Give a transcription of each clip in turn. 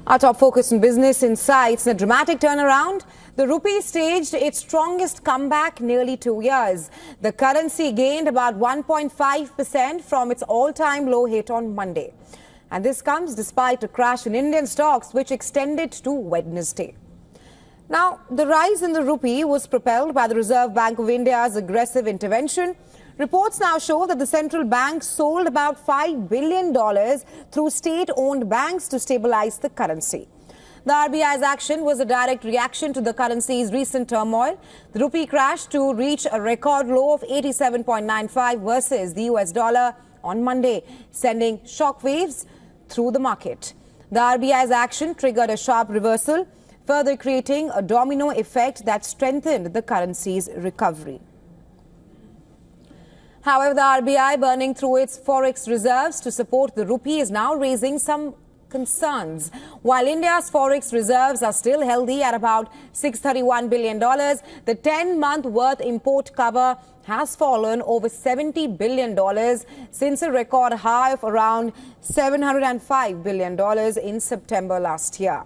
Our top focus on business insights. In a dramatic turnaround, the rupee staged its strongest comeback nearly 2 years. The currency gained about 1.5% from its all-time low hit on Monday. And this comes despite a crash in Indian stocks, which extended to Wednesday. Now, the rise in the rupee was propelled by the Reserve Bank of India's aggressive intervention. Reports now show that the central bank sold about $5 billion through state-owned banks to stabilize the currency. The RBI's action was a direct reaction to the currency's recent turmoil. The rupee crashed to reach a record low of 87.95 versus the US dollar on Monday, sending shockwaves through the market. The RBI's action triggered a sharp reversal, further creating a domino effect that strengthened the currency's recovery. However, the RBI, burning through its forex reserves to support the rupee, is now raising some concerns. While India's forex reserves are still healthy at about $631 billion, the 10-month worth import cover has fallen over $70 billion since a record high of around $705 billion in September last year.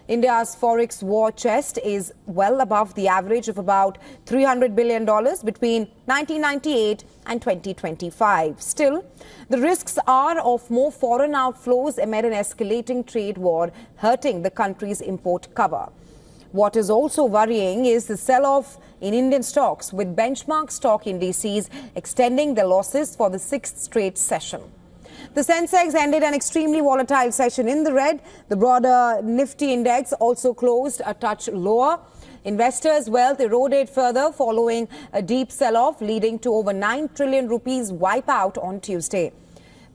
India's forex war chest is well above the average of about $300 billion between 1998 and 2025. Still, the risks are of more foreign outflows amid an escalating trade war hurting the country's import cover. What is also worrying is the sell-off in Indian stocks, with benchmark stock indices extending their losses for the sixth straight session. The Sensex ended an extremely volatile session in the red. The broader Nifty index also closed a touch lower. Investors' wealth eroded further following a deep sell-off, leading to over 9 trillion rupees wipeout on Tuesday.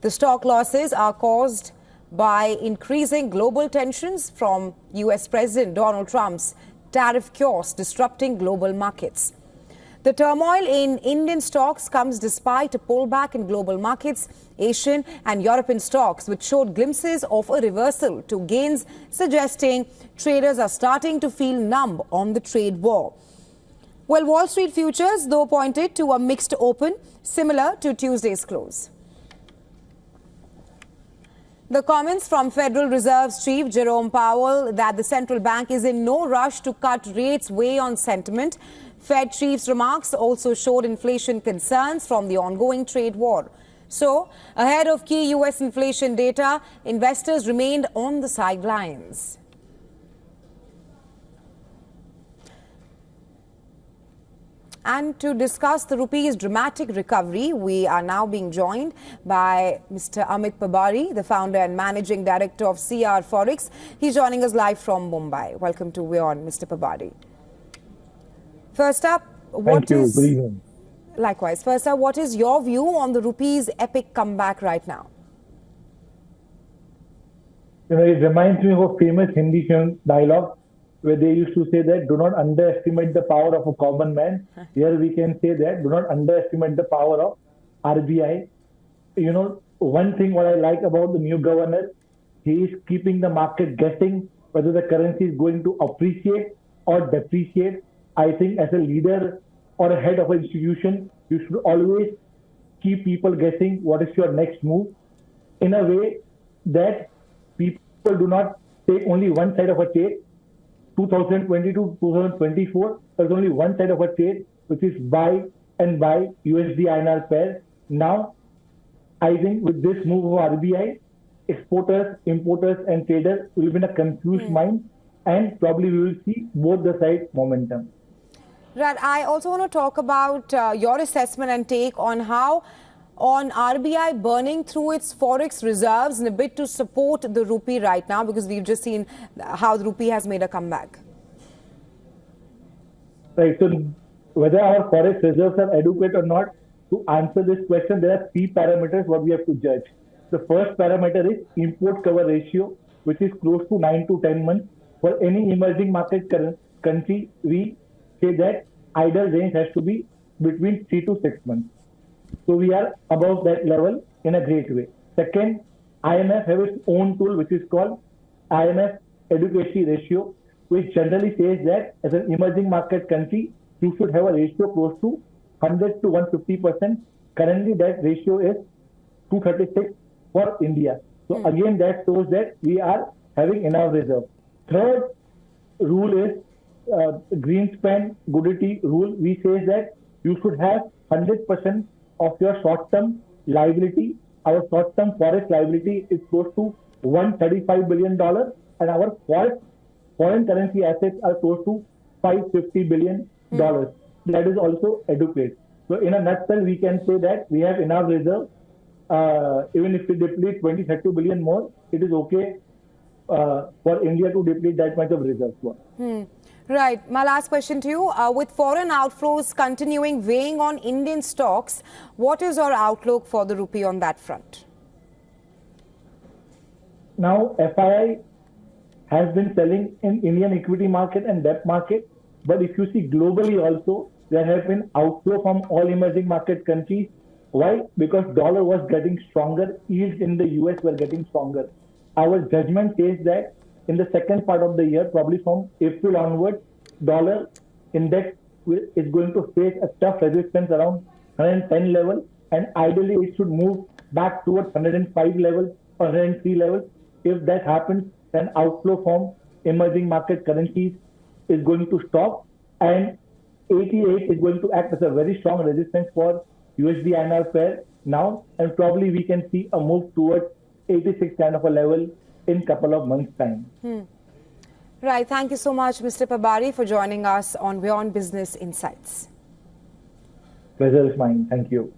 The stock losses are caused by increasing global tensions from US President Donald Trump's tariff chaos disrupting global markets. The turmoil in Indian stocks comes despite a pullback in global markets, Asian and European stocks, which showed glimpses of a reversal to gains, suggesting traders are starting to feel numb on the trade war. Well, Wall Street futures, though, pointed to a mixed open, similar to Tuesday's close. The comments from Federal Reserve's Chief Jerome Powell that the central bank is in no rush to cut rates weigh on sentiment. Fed chief's remarks also showed inflation concerns from the ongoing trade war. So, ahead of key US inflation data, investors remained on the sidelines. And to discuss the rupee's dramatic recovery, we are now being joined by Mr. Amit Pabari, the founder and managing director of CR Forex. He's joining us live from Mumbai. Welcome to WION, Mr. Pabari. First up, what is your view on the rupee's epic comeback right now? You know, it reminds me of a famous Hindi film dialogue where they used to say that do not underestimate the power of a common man. Here we can say that do not underestimate the power of RBI. You know, one thing what I like about the new governor, he is keeping the market guessing whether the currency is going to appreciate or depreciate. I think as a leader or a head of an institution, you should always keep people guessing what is your next move in a way that people do not take only one side of a trade. 2022, 2024, there's only one side of a trade, which is buy and buy USD INR pair. Now, I think with this move of RBI, exporters, importers, and traders will be in a confused mind, and probably we will see both the sides momentum. Right. I also want to talk about your assessment and take on how on RBI burning through its forex reserves in a bid to support the rupee right now, because we've just seen how the rupee has made a comeback. Right. So whether our forex reserves are adequate or not, to answer this question, there are 3 parameters what we have to judge. The first parameter is import cover ratio, which is close to 9 to 10 months. For any emerging market country, we say that ideal range has to be between 3 to 6 months. So we are above that level in a great way. Second, IMF has its own tool, which is called IMF adequacy ratio, which generally says that as an emerging market country, you should have a ratio close to 100 to 150%. Currently, that ratio is 236 for India. So again, that shows that we are having enough reserve. Third rule is Greenspan Goodity rule. We say that you should have 100% of your short-term liability. Our short-term forex liability is close to $135 billion, and our foreign currency assets are close to $550 billion. That is also adequate. So in a nutshell, we can say that we have enough reserve. Even if we deplete 20-30 billion more, it is okay for India to deplete that much of reserves. Right. My last question to you. With foreign outflows continuing weighing on Indian stocks, what is your outlook for the rupee on that front? Now, FII has been selling in Indian equity market and debt market. But if you see globally also, there has been outflow from all emerging market countries. Why? Because dollar was getting stronger, yields in the US were getting stronger. Our judgment says that in the second part of the year, probably from April onwards, dollar index is going to face a tough resistance around 110 level, and ideally it should move back towards 105 levels or 103 levels. If that happens, then outflow from emerging market currencies is going to stop, and 88 is going to act as a very strong resistance for USD INR pair now, and probably we can see a move towards 86 kind of a level in couple of months' time. Right. Thank you so much, Mr. Pabari, for joining us on WION Business Insights. Pleasure is mine. Thank you.